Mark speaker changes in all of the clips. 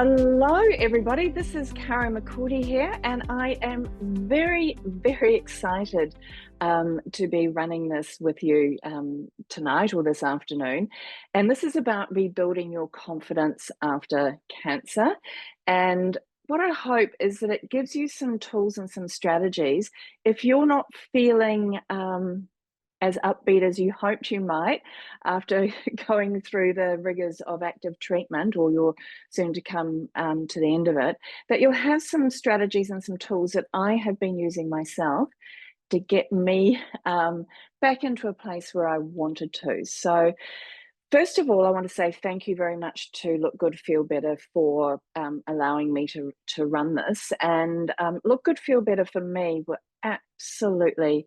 Speaker 1: Hello, everybody. This is Caro McCourtie here, and I am very, very excited to be running this with you tonight or this afternoon. And this is about rebuilding your confidence after cancer. And what I hope is that it gives you some tools and some strategies if you're not feeling as upbeat as you hoped you might after going through the rigors of active treatment, or you're soon to come to the end of it, that you'll have some strategies and some tools that I have been using myself to get me back into a place where I wanted to. So first of all, I want to say thank you very much to Look Good, Feel Better for allowing me to run this. And Look Good, Feel Better for me were absolutely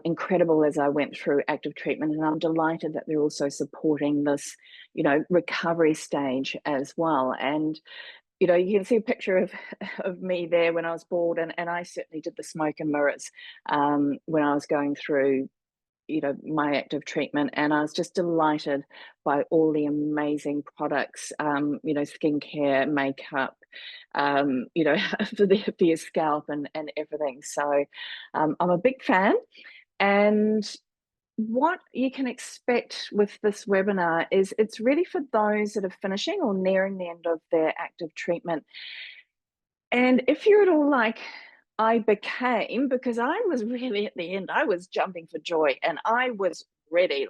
Speaker 1: incredible as I went through active treatment, and I'm delighted that they're also supporting this, recovery stage as well. And you can see a picture of me there when I was bald, and I certainly did the smoke and mirrors when I was going through my active treatment, and I was just delighted by all the amazing products, skincare, makeup, for your scalp and everything. So I'm a big fan. And what you can expect with this webinar is it's really for those that are finishing or nearing the end of their active treatment. And if you're at all like I became, because I was really at the end, I was jumping for joy and I was ready,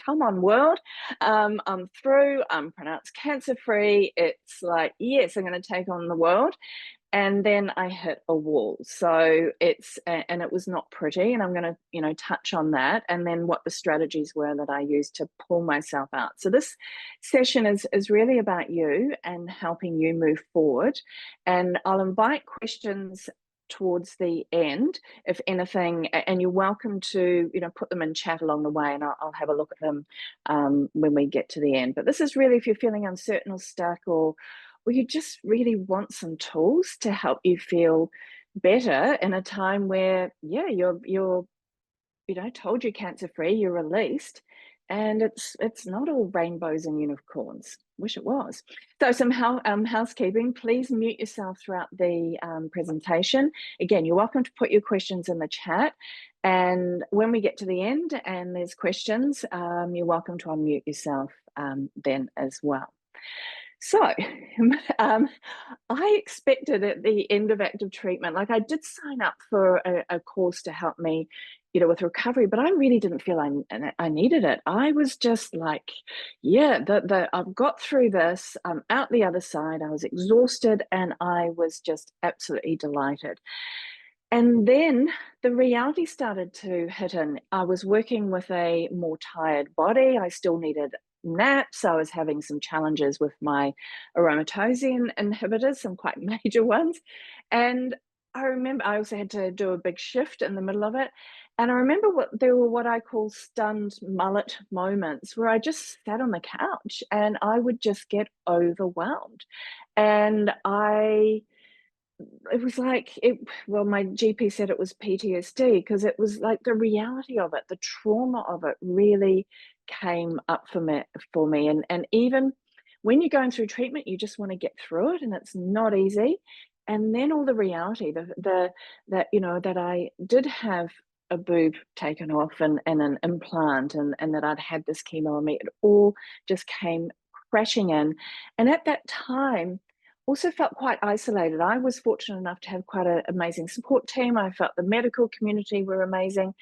Speaker 1: come on world, I'm through, I'm pronounced cancer-free. It's like, yes, I'm going to take on the world. And then I hit a wall. So and it was not pretty. And I'm going to, touch on that. And then what the strategies were that I used to pull myself out. So this session is really about you and helping you move forward. And I'll invite questions towards the end, if anything, and you're welcome to, put them in chat along the way, and I'll have a look at them when we get to the end. But this is really if you're feeling uncertain or stuck, or you just really want some tools to help you feel better in a time where, you're told you're cancer-free, you're released, and it's not all rainbows and unicorns. Wish it was. So some housekeeping. Please mute yourself throughout the presentation. Again, you're welcome to put your questions in the chat, and when we get to the end and there's questions, you're welcome to unmute yourself then as well. So I expected at the end of active treatment, like I did sign up for a course to help me, with recovery, but I really didn't feel I needed it. I was just like, I've got through this, I'm out the other side. I was exhausted and I was just absolutely delighted. And then the reality started to hit in. I was working with a more tired body. I still needed naps. I was having some challenges with my aromatase inhibitors, some quite major ones. And I remember I also had to do a big shift in the middle of it. And I remember there were what I call stunned mullet moments, where I just sat on the couch and I would just get overwhelmed. And it was like my GP said it was PTSD, because it was like the reality of it, the trauma of it really came up for me. And even when you're going through treatment, you just want to get through it, and it's not easy. And then all the reality, that I did have a boob taken off and an implant, and that I'd had this chemo on me, it all just came crashing in. And at that time, also felt quite isolated. I was fortunate enough to have quite an amazing support team. I felt the medical community were amazing.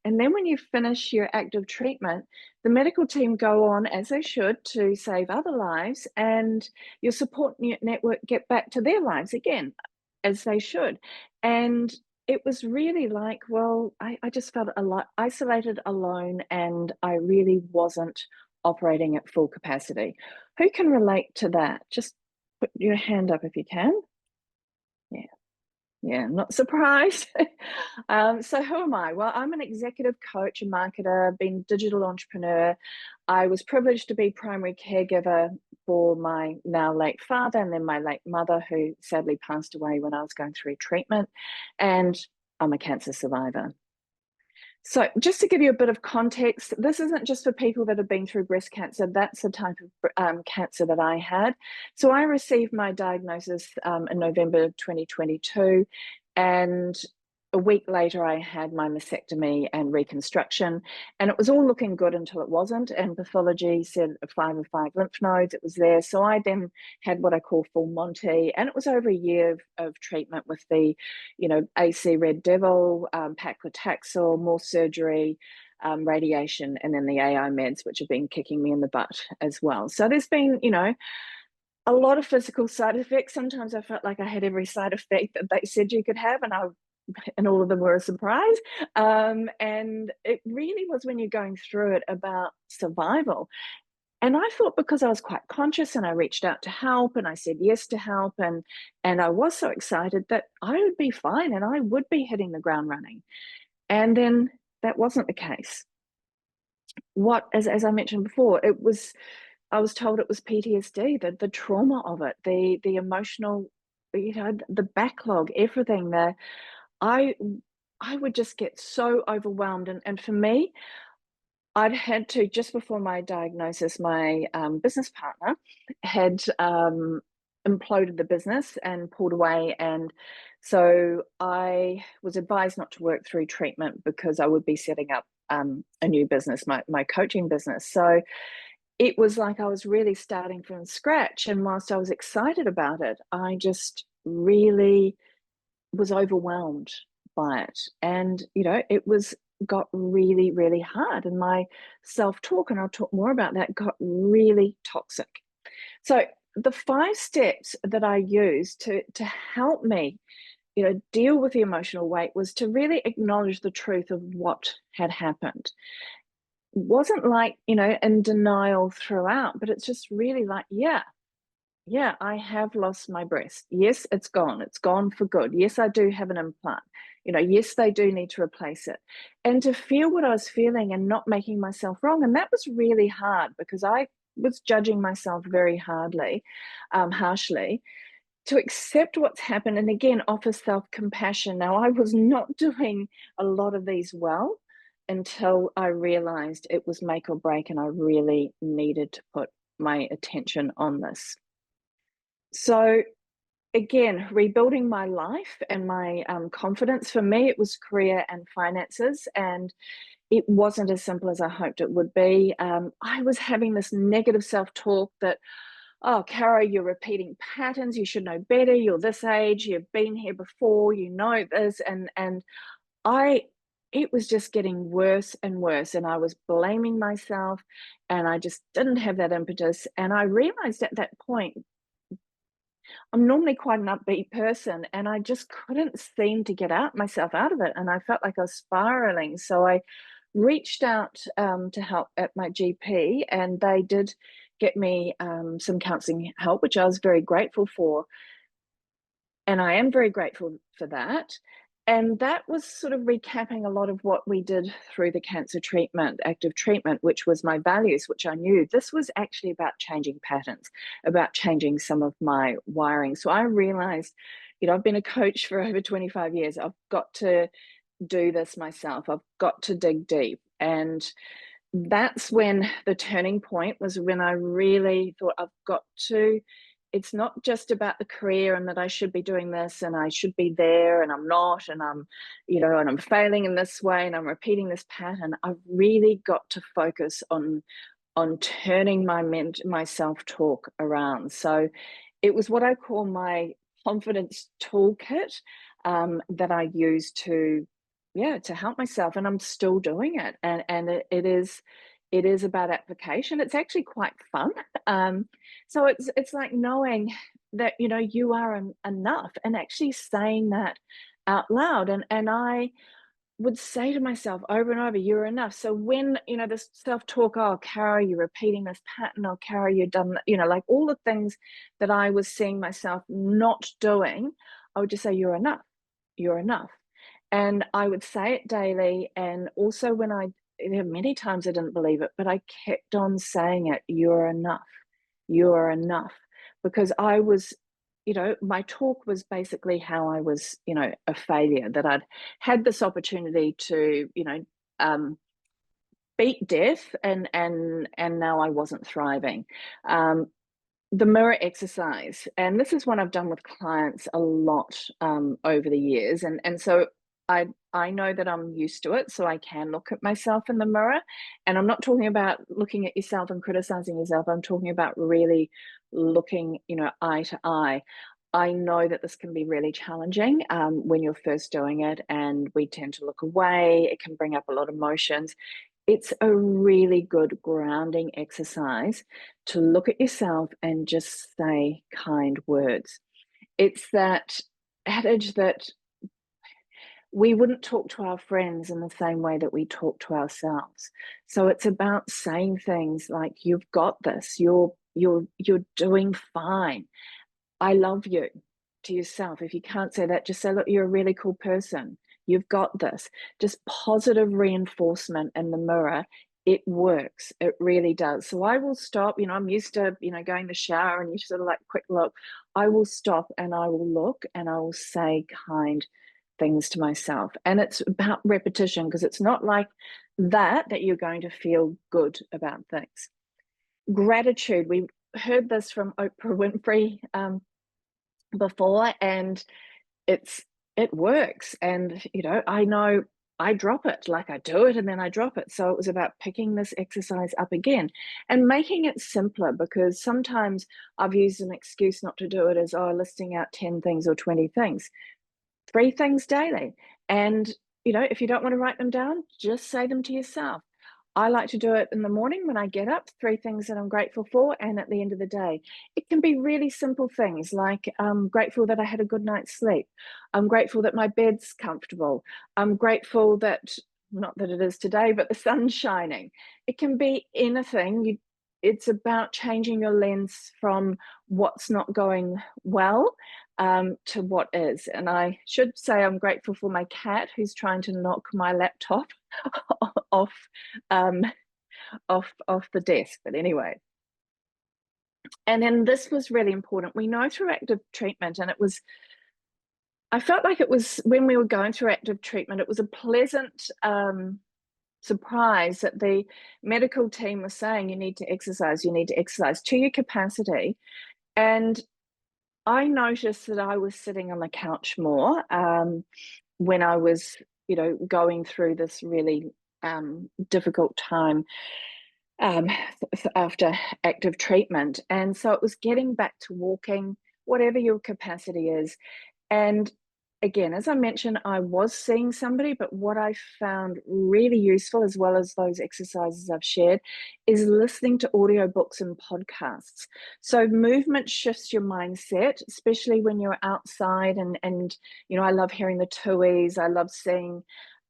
Speaker 1: And then when you finish your active treatment, the medical team go on, as they should, to save other lives, and your support network get back to their lives again, as they should. And it was really like, I just felt a lot isolated, alone, and I really wasn't operating at full capacity. Who can relate to that? Just put your hand up if you can. Yeah, not surprised. So who am I? Well, I'm an executive coach, a marketer, been a digital entrepreneur. I was privileged to be primary caregiver for my now late father, and then my late mother, who sadly passed away when I was going through treatment. And I'm a cancer survivor. So just to give you a bit of context, this isn't just for people that have been through breast cancer. That's the type of cancer that I had. So I received my diagnosis in November 2022, and a week later I had my mastectomy and reconstruction, and it was all looking good until it wasn't. And pathology said 5 of 5 lymph nodes. It was there. So I then had what I call full Monty, and it was over a year of treatment with the AC Red Devil, paclitaxel, more surgery, radiation, and then the AI meds, which have been kicking me in the butt as well. So there's been, a lot of physical side effects. Sometimes I felt like I had every side effect that they said you could have, and all of them were a surprise. And it really was, when you're going through it, about survival. And I thought, because I was quite conscious and I reached out to help and I said yes to help, and I was so excited that I would be fine and I would be hitting the ground running. And then that wasn't the case. As I mentioned before, I was told it was PTSD, the trauma of it, the emotional, the backlog, everything there. I I would just get so overwhelmed, and for me, I'd had to, just before my diagnosis, my business partner had imploded the business and pulled away. And so I was advised not to work through treatment because I would be setting up a new business, my coaching business. So it was like I was really starting from scratch. And whilst I was excited about it, I just really was overwhelmed by it. And, it got really, really hard. And my self talk, and I'll talk more about that, got really toxic. So, the 5 steps that I used to help me, deal with the emotional weight, was to really acknowledge the truth of what had happened. Wasn't like, in denial throughout, but it's just really like, yeah, I have lost my breast. Yes, it's gone. It's gone for good. Yes, I do have an implant. Yes, they do need to replace it. And to feel what I was feeling and not making myself wrong. And that was really hard because I was judging myself very harshly. To accept what's happened and again offer self-compassion. Now, I was not doing a lot of these well until I realized it was make or break, and I really needed to put my attention on this. So again, rebuilding my life and my confidence. For me, it was career and finances, and it wasn't as simple as I hoped it would be. I was having this negative self-talk that, oh, Caro, you're repeating patterns. You should know better. You're this age. You've been here before. You know this, and I. It was just getting worse and worse, and I was blaming myself, and I just didn't have that impetus. And I realized at that point, I'm normally quite an upbeat person, and I just couldn't seem to get myself out of it, and I felt like I was spiraling. So I reached out to help at my GP, and they did get me some counselling help, which I was very grateful for, and I am very grateful for that. And that was sort of recapping a lot of what we did through the cancer treatment, active treatment, which was my values, which I knew. This was actually about changing patterns, about changing some of my wiring. So I realized, I've been a coach for over 25 years. I've got to do this myself. I've got to dig deep. And that's when the turning point was, when I really thought, I've got to, it's not just about the career and that I should be doing this and I should be there and I'm not, and and I'm failing in this way and I'm repeating this pattern. I've really got to focus on turning my self-talk around. So it was what I call my confidence toolkit, that I use to, to help myself, and I'm still doing it. And it is about application. It's actually quite fun. So it's like knowing that you are enough, and actually saying that out loud. And I would say to myself over and over, "You're enough." So when, this self-talk, "Oh, Caro, you're repeating this pattern. Oh, Caro, you've done that," like all the things that I was seeing myself not doing, I would just say, "You're enough. You're enough." And I would say it daily. And also when there are many times I didn't believe it, but I kept on saying it, "You're enough. You're enough." Because I was, my talk was basically how I was, a failure, that I'd had this opportunity to, beat death, and now I wasn't thriving. Um, the mirror exercise, and this is one I've done with clients a lot over the years, and so I know that I'm used to it, so I can look at myself in the mirror, and I'm not talking about looking at yourself and criticizing yourself. I'm talking about really looking, eye to eye. I know that this can be really challenging when you're first doing it, and we tend to look away. It can bring up a lot of emotions. It's a really good grounding exercise to look at yourself and just say kind words. It's that adage that we wouldn't talk to our friends in the same way that we talk to ourselves. So it's about saying things like, "You've got this. You're doing fine. I love you," to yourself. If you can't say that, just say, "Look, you're a really cool person. You've got this." Just positive reinforcement in the mirror. It works. It really does. So I will stop. I'm used to, going in the shower and you sort of like quick look. I will stop and I will look and I will say kind things to myself. And it's about repetition, because it's not like that you're going to feel good about things. Gratitude. We heard this from Oprah Winfrey before, and it works. And I know I drop it, like I do it and then I drop it. So it was about picking this exercise up again and making it simpler, because sometimes I've used an excuse not to do it as, oh, listing out 10 things or 20 things. 3 things daily. And, if you don't want to write them down, just say them to yourself. I like to do it in the morning when I get up, 3 things that I'm grateful for, and at the end of the day. It can be really simple things like, I'm grateful that I had a good night's sleep. I'm grateful that my bed's comfortable. I'm grateful that, not that it is today, but the sun's shining. It can be anything. It's about changing your lens from what's not going well to what is. And I should say I'm grateful for my cat, who's trying to knock my laptop off um, off the desk. But anyway, and then this was really important. We know through active treatment, and I felt like it was when we were going through active treatment, it was a pleasant surprise that the medical team was saying, you need to exercise to your capacity. And I noticed that I was sitting on the couch more when I was, going through this really difficult time um, after active treatment. And so it was getting back to walking, whatever your capacity is. And again, as I mentioned, I was seeing somebody, but what I found really useful, as well as those exercises I've shared, is listening to audiobooks and podcasts. So movement shifts your mindset, especially when you're outside, and I love hearing the tuis. I love seeing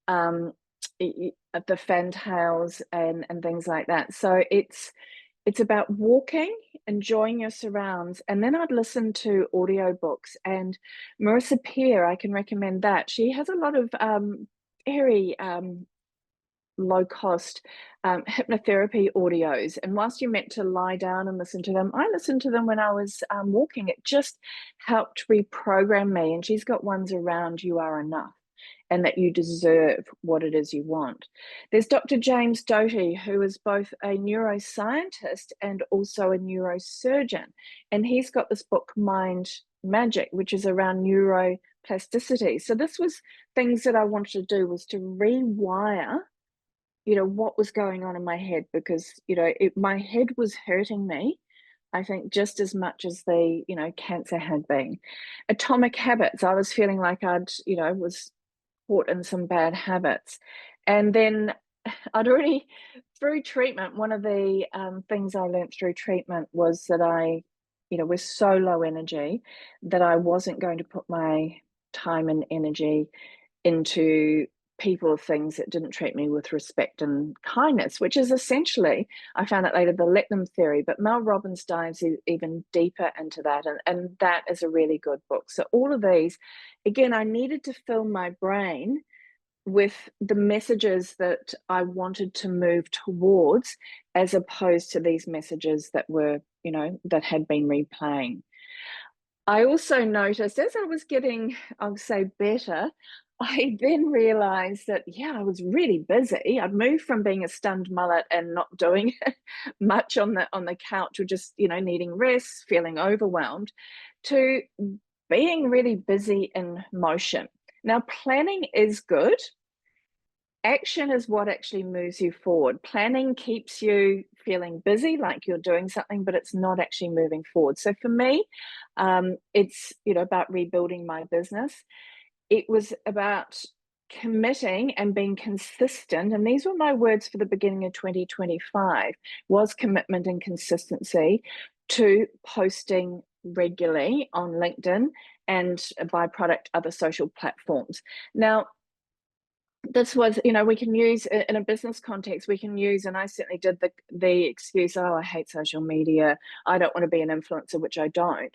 Speaker 1: um, the fantails and things like that. So it's about walking, enjoying your surrounds, and then I'd listen to audiobooks. And Marissa Peer, I can recommend that. She has a lot of very low cost hypnotherapy audios. And whilst you're meant to lie down and listen to them, I listened to them when I was walking. It just helped reprogram me. And she's got ones around You Are Enough, and that you deserve what it is you want. There's Dr. James Doty, who is both a neuroscientist and also a neurosurgeon. And he's got this book, Mind Magic, which is around neuroplasticity. So this was things that I wanted to do, was to rewire, what was going on in my head, because, my head was hurting me, I think, just as much as the, cancer had been. Atomic Habits, I was feeling like was caught in some bad habits. And then I'd already, through treatment, one of the things I learned through treatment was that I, was so low energy that I wasn't going to put my time and energy into people or things that didn't treat me with respect and kindness, which is essentially, I found out later, the let them theory. But Mel Robbins dives even deeper into that, and that is a really good book. So all of these, again, I needed to fill my brain with the messages that I wanted to move towards, as opposed to these messages that were, that had been replaying. I also noticed, as I was getting, I'll say, better, I then realized that, yeah, I was really busy. I'd moved from being a stunned mullet and not doing much on the couch or just, needing rest, feeling overwhelmed, to being really busy in motion. Now, planning is good. Action is what actually moves you forward. Planning keeps you feeling busy, like you're doing something, but it's not actually moving forward. So for me, it's about rebuilding my business. It was about committing and being consistent, and these were my words for the beginning of 2025, was commitment and consistency to posting regularly on LinkedIn and a byproduct other social platforms. Now, this was, we can use in a business context, we can use, and I certainly did the excuse, oh, I hate social media, I don't want to be an influencer, which I don't.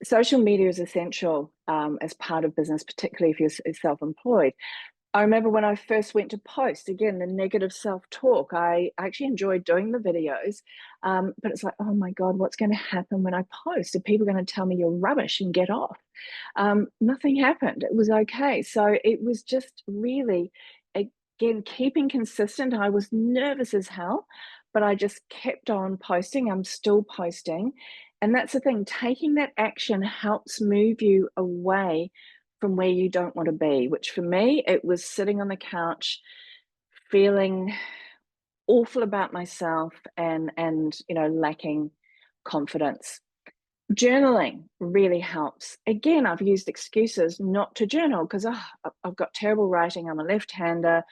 Speaker 1: Social media is essential as part of business, particularly if you're self-employed. I remember when I first went to post, again, the negative self-talk. I actually enjoyed doing the videos, but it's like, oh my God, what's going to happen when I post? Are people going to tell me you're rubbish and get off? Nothing happened. It was okay. So it was just really, again, keeping consistent. I was nervous as hell, but I just kept on posting. I'm still posting. And that's the thing, taking that action helps move you away from where you don't want to be, which for me, it was sitting on the couch, feeling awful about myself and lacking confidence. Journaling really helps. Again, I've used excuses not to journal because I've got terrible writing. I'm a left-hander.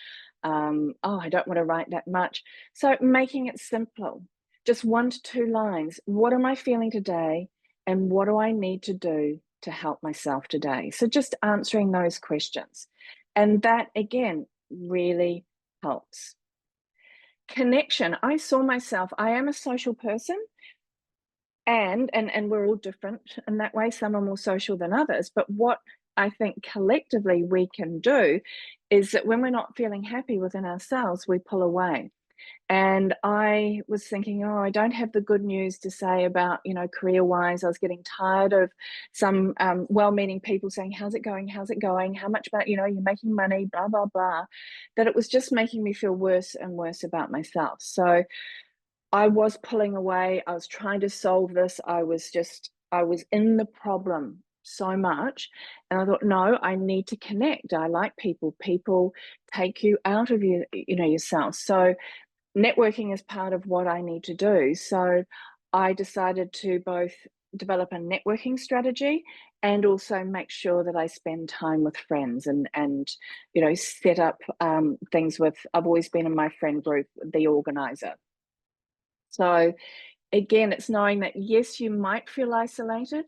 Speaker 1: I don't want to write that much. So making it simple, just 1 to 2 lines. What am I feeling today? And what do I need to do to help myself today? So just answering those questions. And that, again, really helps. Connection. I saw myself, I am a social person. And we're all different in that way. Some are more social than others. But what I think collectively we can do is that when we're not feeling happy within ourselves, we pull away. And I was thinking, oh, I don't have the good news to say about, career wise. I was getting tired of some well meaning people saying, how's it going? How's it going? How much about, you're making money, blah, blah, blah. That it was just making me feel worse and worse about myself. So I was pulling away. I was trying to solve this. I was in the problem so much. And I thought, no, I need to connect. I like people. People take you out of yourself. So networking is part of what I need to do. So I decided to both develop a networking strategy and also make sure that I spend time with friends and set up things with, I've always been in my friend group, the organizer. So again, it's knowing that, yes, you might feel isolated.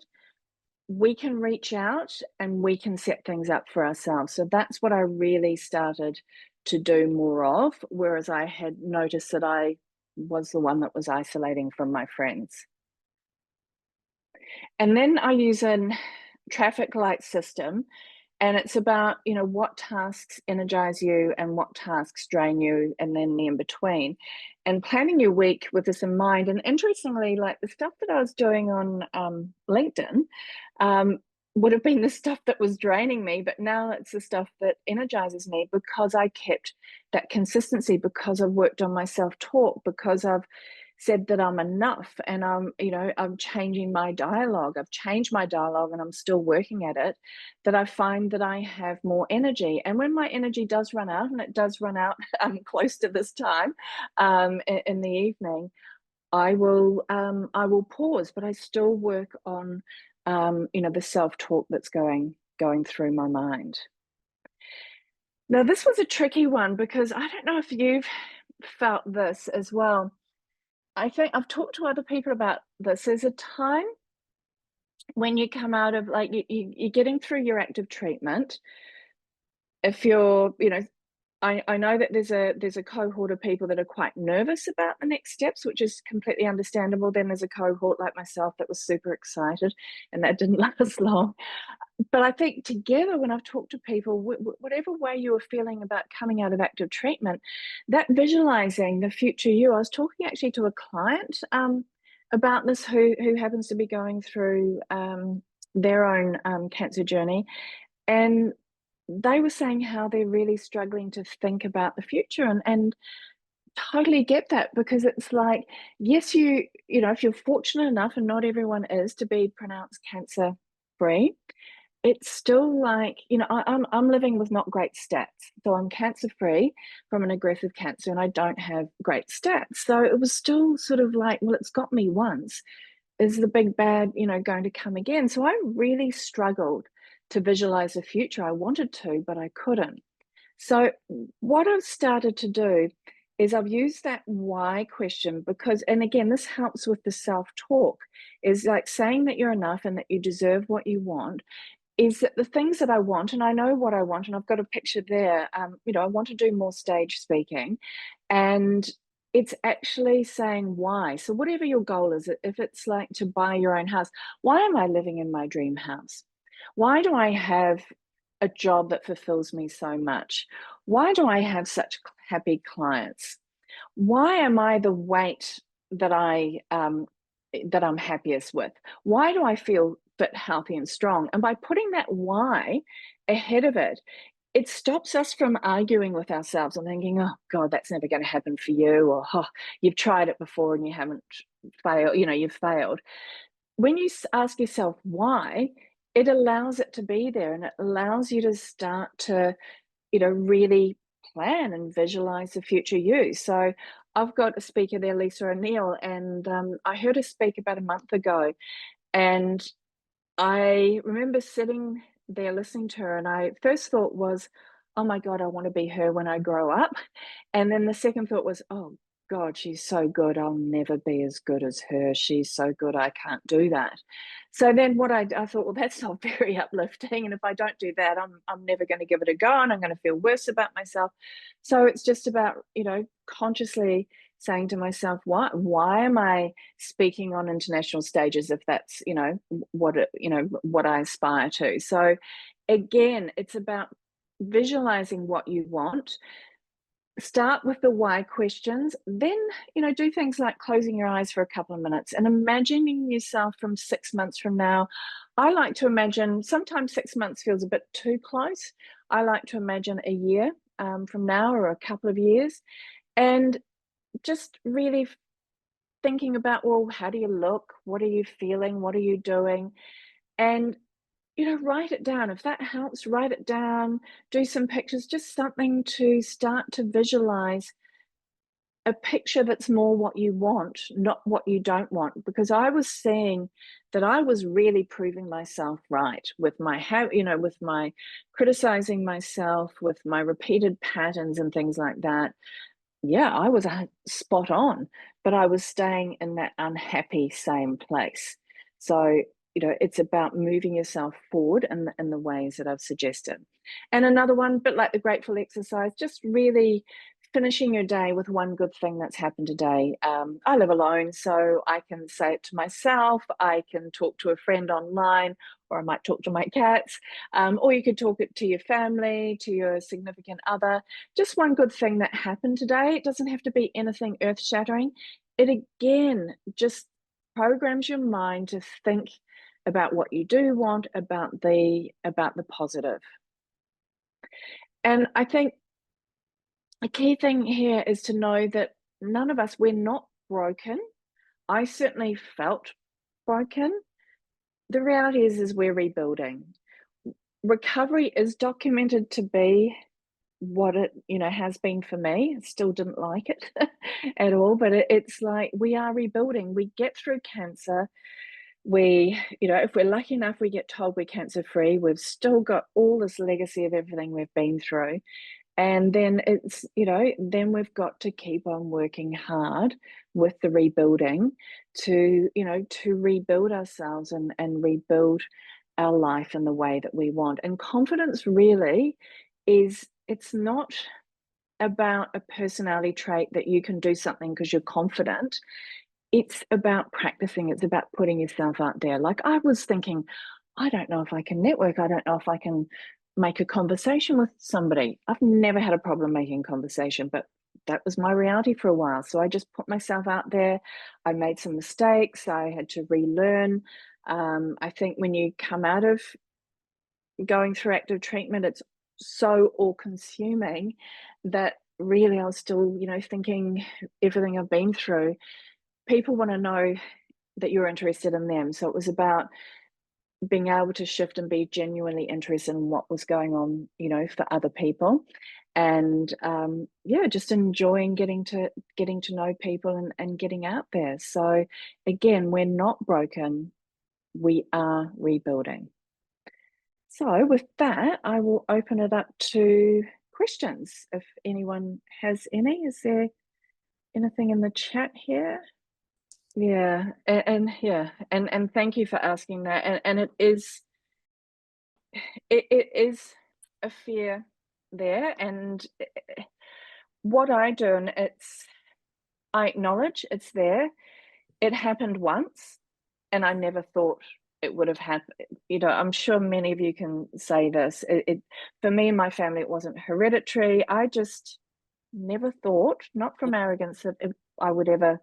Speaker 1: We can reach out and we can set things up for ourselves. So that's what I really started to do more of, whereas I had noticed that I was the one that was isolating from my friends. And then I use a traffic light system. And it's about, what tasks energize you and what tasks drain you, and then the in between. And planning your week with this in mind. And interestingly, like the stuff that I was doing on LinkedIn would have been the stuff that was draining me, but now it's the stuff that energizes me because I kept that consistency, because I've worked on my self-talk, because I've said that I'm enough, and I'm changing my dialogue. I've changed my dialogue and I'm still working at it, that I find that I have more energy. And when my energy does run out, and it does run out close to this time in the evening, I will pause, but I still work on the self-talk that's going through my mind. Now, this was a tricky one because I don't know if you've felt this as well. I think I've talked to other people about this. There's a time when you come out of, like, you're getting through your active treatment. If you're, I know that there's a cohort of people that are quite nervous about the next steps, which is completely understandable. Then there's a cohort like myself that was super excited, and that didn't last long. But I think together, when I've talked to people, whatever way you were feeling about coming out of active treatment, that visualizing the future you, I was talking actually to a client about this who happens to be going through their own cancer journey. And they were saying how they're really struggling to think about the future, and totally get that, because it's like, yes, you know, if you're fortunate enough, and not everyone is, to be pronounced cancer free, it's still like, you know, I'm living with not great stats. So I'm cancer free from an aggressive cancer, and I don't have great stats. So it was still sort of like, well, it's got me once. Is the big bad, you know, going to come again? So I really struggled to visualize the future. I wanted to, but I couldn't. So what I've started to do is I've used that why question, because, and again, this helps with the self-talk, is like saying that you're enough and that you deserve what you want, is that the things that I want, and I know what I want, and I've got a picture there. You know, I want to do more stage speaking, and it's actually saying why. So whatever your goal is, if it's like to buy your own house, why am I living in my dream house? Why do I have a job that fulfills me so much? Why do I have such happy clients? Why am I the weight that that I'm happiest with? Why do I feel fit, healthy, and strong? And by putting that why ahead of it, it stops us from arguing with ourselves and thinking, "Oh God, that's never going to happen for you," or "Oh, you've tried it before and you haven't failed. You know, you've failed." When you ask yourself why, it allows it to be there, and it allows you to start to, you know, really plan and visualize the future you. So I've got a speaker there, Lisa O'Neill, and I heard her speak about a month ago. And I remember sitting there listening to her, and I first thought was, "Oh my God, I want to be her when I grow up." And then the second thought was, "Oh God, she's so good. I'll never be as good as her. She's so good. I can't do that." So then I thought, well, that's not very uplifting. And if I don't do that, I'm never going to give it a go, and I'm going to feel worse about myself. So it's just about, you know, consciously saying to myself, why am I speaking on international stages if that's, you know, you know, what I aspire to? So again, it's about visualizing what you want. Start with the why questions, then, you know, do things like closing your eyes for a couple of minutes and imagining yourself from 6 months from now. I like to imagine, sometimes 6 months feels a bit too close. I like to imagine a year from now, or a couple of years, and just really thinking about, well, how do you look? What are you feeling? What are you doing? And, you know, write it down. If that helps, write it down, do some pictures, just something to start to visualize a picture that's more what you want, not what you don't want. Because I was seeing that I was really proving myself right with my how, you know, with my criticizing myself, with my repeated patterns and things like that. Yeah, I was spot on, but I was staying in that unhappy same place. So, you know, it's about moving yourself forward in the ways that I've suggested. And another one, bit like the grateful exercise, just really finishing your day with one good thing that's happened today. I live alone, so I can say it to myself. I can talk to a friend online, or I might talk to my cats, or you could talk it to your family, to your significant other. Just one good thing that happened today. It doesn't have to be anything earth shattering. It again just programs your mind to think about what you do want, about the positive. And I think a key thing here is to know that none of us, we're not broken. I certainly felt broken. The reality is we're rebuilding. Recovery is documented to be what it, you know, has been for me. I still didn't like it at all, but it's like we are rebuilding. We get through cancer. We, you know, if we're lucky enough, we get told we're cancer free. We've still got all this legacy of everything we've been through. And then it's, you know, then we've got to keep on working hard with the rebuilding to, you know, to rebuild ourselves and rebuild our life in the way that we want. And confidence really is, it's not about a personality trait that you can do something because you're confident. It's about practicing, it's about putting yourself out there. Like I was thinking, I don't know if I can network, I don't know if I can make a conversation with somebody. I've never had a problem making conversation, but that was my reality for a while. So I just put myself out there. I made some mistakes, I had to relearn. I think when you come out of going through active treatment, it's so all-consuming that really I was still, thinking everything I've been through, people wanna know that you're interested in them. So it was about being able to shift and be genuinely interested in what was going on, for other people. And yeah, just enjoying getting to know people and getting out there. So again, we're not broken, we are rebuilding. So with that, I will open it up to questions if anyone has any. Is there anything in the chat here? Yeah, and yeah, and thank you for asking that. And it is a fear there, and what I do, and I acknowledge it's there. It happened once, and I never thought it would have happened. I'm sure many of you can say this. For me and my family, it wasn't hereditary. I just never thought, not from arrogance, that I would ever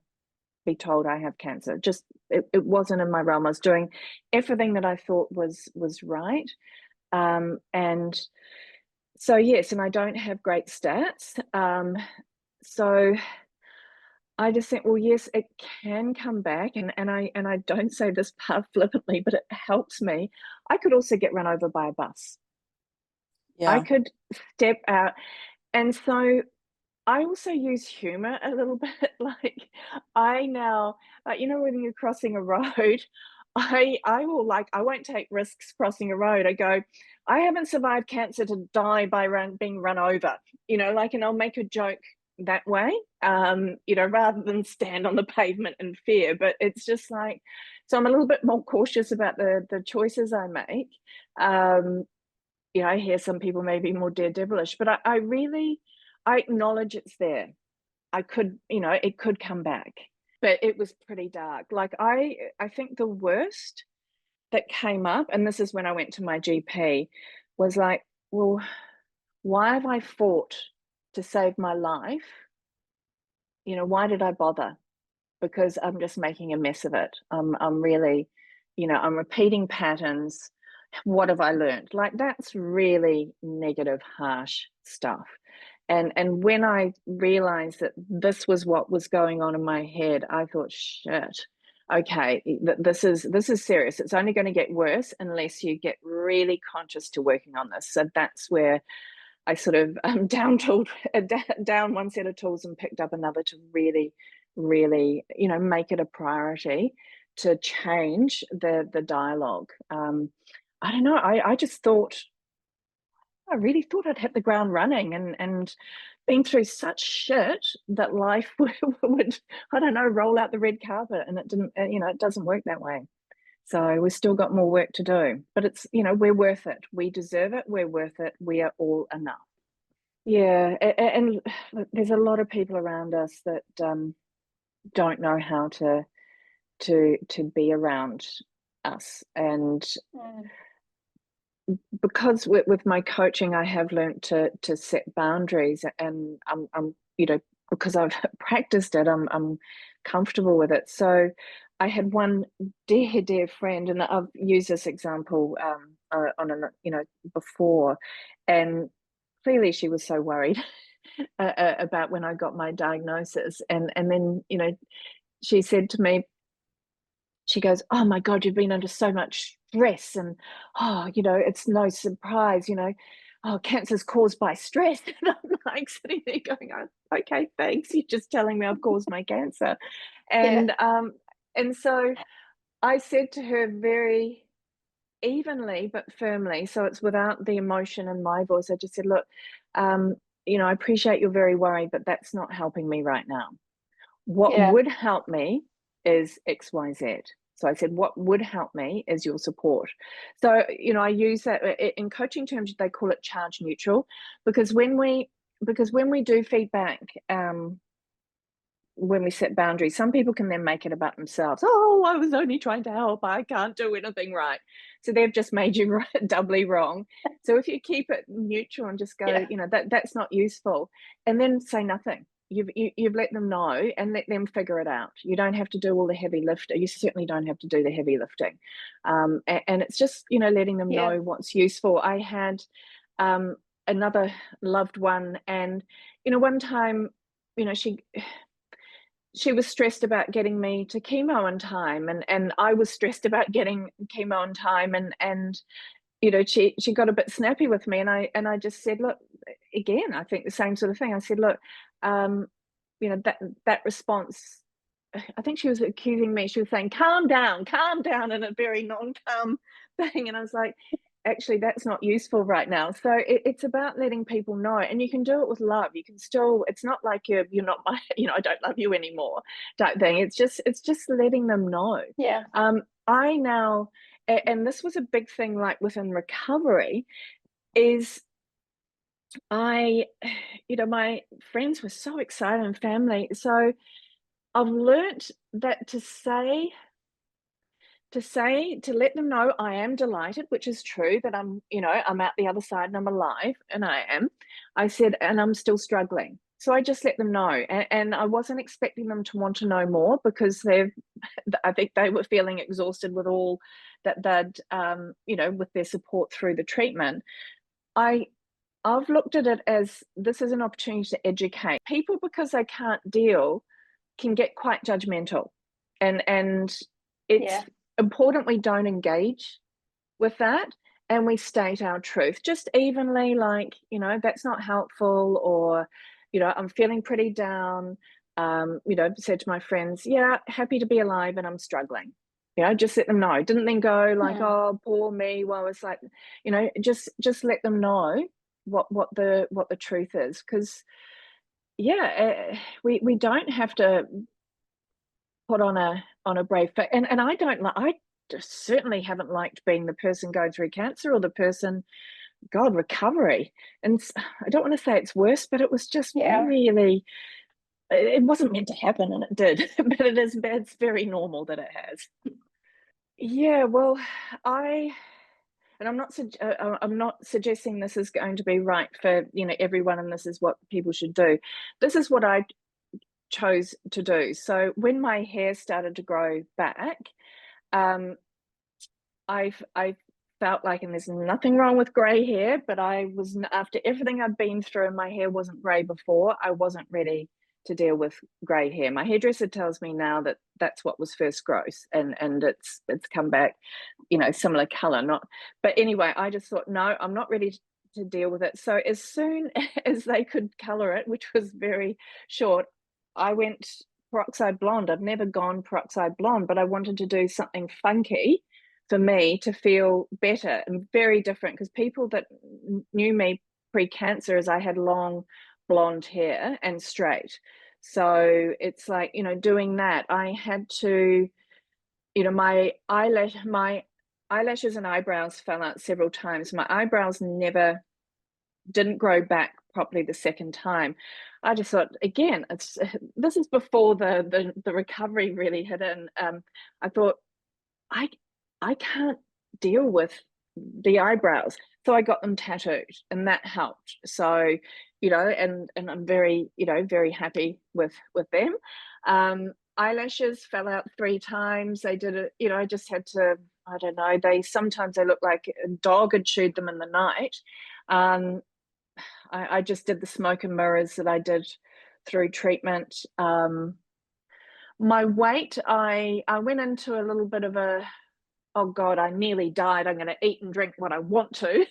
Speaker 1: be told I have cancer. Just it wasn't in my realm. I was doing everything that I thought was right. And so yes, and I don't have great stats. So I just think, well, yes, it can come back, and I don't say this part flippantly, but it helps me. I could also get run over by a bus. I
Speaker 2: Yeah.
Speaker 1: could step out, and so I also use humor a little bit. Like, I now, like, when you're crossing a road, I will, like, I won't take risks crossing a road. I go, I haven't survived cancer to die by being run over, like, and I'll make a joke that way, rather than stand on the pavement in fear. But it's just like, so I'm a little bit more cautious about the choices I make. Um, I hear some people may be more daredevilish, but I really, I acknowledge it's there. I could, it could come back, but it was pretty dark. Like, I think the worst that came up, and this is when I went to my GP, was like, well, why have I fought to save my life? Why did I bother? Because I'm just making a mess of it. I'm really, I'm repeating patterns. What have I learned? Like, that's really negative, harsh stuff. And when I realized that this was what was going on in my head, I thought, shit, okay, this is serious. It's only going to get worse unless you get really conscious to working on this. So that's where I sort of down tooled down one set of tools and picked up another to really, really, make it a priority to change the dialogue. I don't know. I just thought, I really thought I'd hit the ground running, and been through such shit that life would, I don't know, roll out the red carpet, and it didn't. It doesn't work that way. So we've still got more work to do, but it's, we're worth it. We deserve it. We're worth it. We are all enough. Yeah, and look, there's a lot of people around us that don't know how to be around us, and
Speaker 2: Mm.
Speaker 1: because with my coaching, I have learned to set boundaries, and I'm because I've practiced it, I'm comfortable with it. So I had one dear friend, and I've used this example on an before, and clearly she was so worried about when I got my diagnosis, and then she said to me, she goes, "Oh my God, you've been under so much stress, and it's no surprise, oh, cancer's caused by stress." And I'm like sitting there going, "Oh, okay, thanks. You're just telling me I've caused my cancer."
Speaker 2: Yeah.
Speaker 1: And so I said to her very evenly but firmly, so it's without the emotion in my voice. I just said, "Look, I appreciate you're very worried, but that's not helping me right now. What
Speaker 2: Yeah.
Speaker 1: would help me is XYZ." So I said, what would help me is your support. So, I use that in coaching terms, they call it charge neutral, because when we do feedback, when we set boundaries, some people can then make it about themselves. Oh, I was only trying to help. I can't do anything right. So they've just made you doubly wrong. So if you keep it neutral and just go,
Speaker 2: Yeah.
Speaker 1: that's not useful, and then say nothing. You've let them know and let them figure it out. You don't have to do all the heavy lifting. You certainly don't have to do the heavy lifting. And it's just, letting them
Speaker 2: Yeah.
Speaker 1: know what's useful. I had another loved one, and, one time, you know, she was stressed about getting me to chemo in time, and I was stressed about getting chemo in time, and she got a bit snappy with me, and I just said, "Look," again, I think the same sort of thing. I said, "Look, um, that response." I think she was accusing me. She was saying, calm down," in a very non-calm thing, and I was like, "Actually, that's not useful right now." So it's about letting people know, and you can do it with love. You can still. It's not like you're not my, I don't love you anymore, type thing. It's just letting them know.
Speaker 2: Yeah.
Speaker 1: I now, and this was a big thing, like within recovery, is I, my friends were so excited and family. So I've learnt that to let them know I am delighted, which is true, that I'm out the other side and I'm alive, and I am. I said, and I'm still struggling. So I just let them know, and I wasn't expecting them to want to know more, because I think they were feeling exhausted with all that they'd, with their support through the treatment. I I've looked at it as this is an opportunity to educate people, because they can't deal, can get quite judgmental, and it's
Speaker 2: Yeah.
Speaker 1: important we don't engage with that, and we state our truth just evenly, like, that's not helpful, or, I'm feeling pretty down. Said to my friends, yeah, happy to be alive and I'm struggling. Just let them know. Didn't then go like,
Speaker 2: Mm.
Speaker 1: oh, poor me. Well, it's like, just let them know what the truth is, because yeah, we don't have to put on a brave face, and I just certainly haven't liked being the person going through cancer, or the person, God, recovery, and I don't want to say it's worse, but it was just
Speaker 2: Yeah.
Speaker 1: really, it wasn't meant to happen, and it did, but it's very normal that it has. Yeah, well, I and I'm not suggesting this is going to be right for, everyone, and this is what people should do. This is what I chose to do. So when my hair started to grow back, um, I felt like, and there's nothing wrong with grey hair, but after everything I'd been through, and my hair wasn't grey before, I wasn't ready to deal with grey hair. My hairdresser tells me now that that's what was first growth, and it's come back, similar colour. Not, but anyway, I just thought, no, I'm not ready to deal with it. So as soon as they could colour it, which was very short, I went peroxide blonde. I've never gone peroxide blonde, but I wanted to do something funky for me to feel better and very different, because people that knew me pre-cancer, as I had long blonde hair and straight. So it's like, doing that, I had to, my eyelashes and eyebrows fell out several times. My eyebrows never didn't grow back properly the second time. I just thought, again, it's this is before the recovery really hit in. I thought, I I can't deal with the eyebrows. So I got them tattooed, and that helped. So, and I'm very, very happy with them. Eyelashes fell out 3 times. They did it, I just had to, I don't know, they look like a dog had chewed them in the night. Um, I just did the smoke and mirrors that I did through treatment. My weight, I went into a little bit of a, "Oh god, I nearly died, I'm gonna eat and drink what I want to,"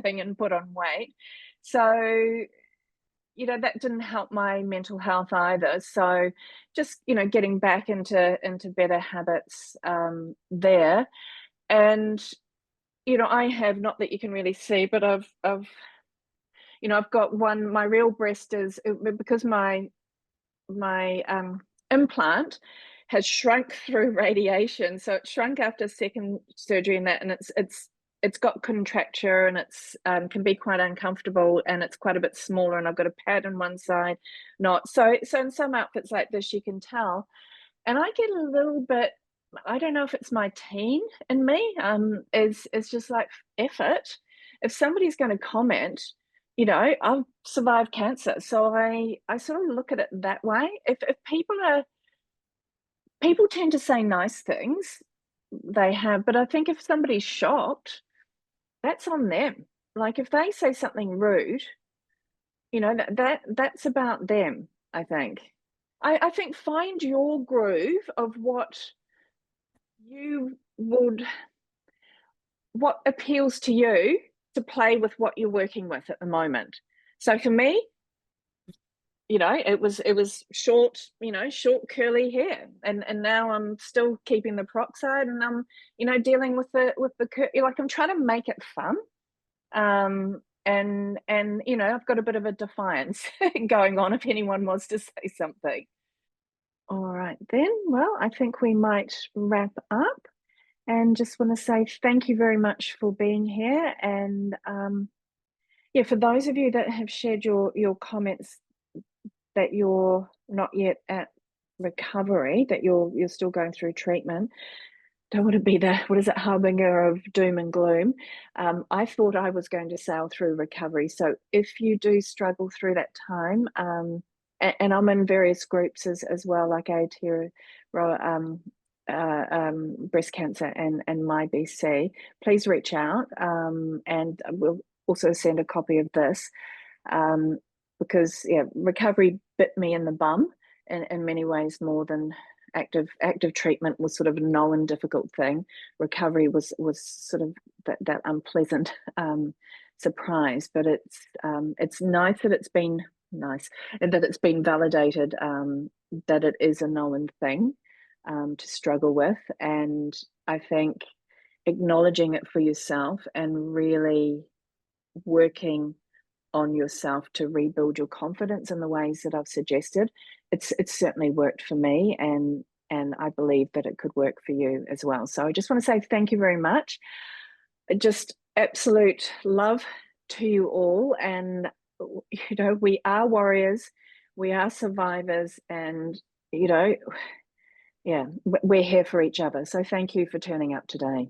Speaker 1: thing, and put on weight. So, that didn't help my mental health either. So just, getting back into better habits, there. And, I have, not that you can really see, but I've got one, my real breast is, because my implant has shrunk through radiation, so it shrunk after second surgery, and that, and it's got contracture, and it's can be quite uncomfortable, and it's quite a bit smaller, and I've got a pad on one side, not so in some outfits like this you can tell, and I get a little bit, I don't know if it's my teen in me, is just like, "F it." If somebody's gonna comment, I've survived cancer, so I sort of look at it that way. If people tend to say nice things, they have, but I think if somebody's shocked, that's on them. Like, if they say something rude, that's about them, I think. I think find your groove of you would what appeals to you to play with what you're working with at the moment. So for me, it was short, short curly hair, and now I'm still keeping the peroxide, and I'm, dealing with like I'm trying to make it fun. And I've got a bit of a defiance going on if anyone wants to say something. All right then. Well, I think we might wrap up, and just want to say thank you very much for being here. And yeah, for those of you that have shared your comments that you're not yet at recovery, that you're still going through treatment, don't want to be the, what is it, harbinger of doom and gloom. I thought I was going to sail through recovery. So if you do struggle through that time, and I'm in various groups as well, like ATERA, breast cancer and my BC, please reach out, and we'll also send a copy of this, um, because yeah, recovery bit me in the bum in many ways more than active treatment was sort of a known difficult thing. Recovery was sort of that unpleasant surprise, but it's nice that it's been nice and that it's been validated, that it is a known thing to struggle with. And I think acknowledging it for yourself and really working on yourself to rebuild your confidence in the ways that I've suggested, it's certainly worked for me, and I believe that it could work for you as well. So I just want to say thank you very much. Just absolute love to you all, and we are warriors, we are survivors, and yeah, we're here for each other. So thank you for turning up today.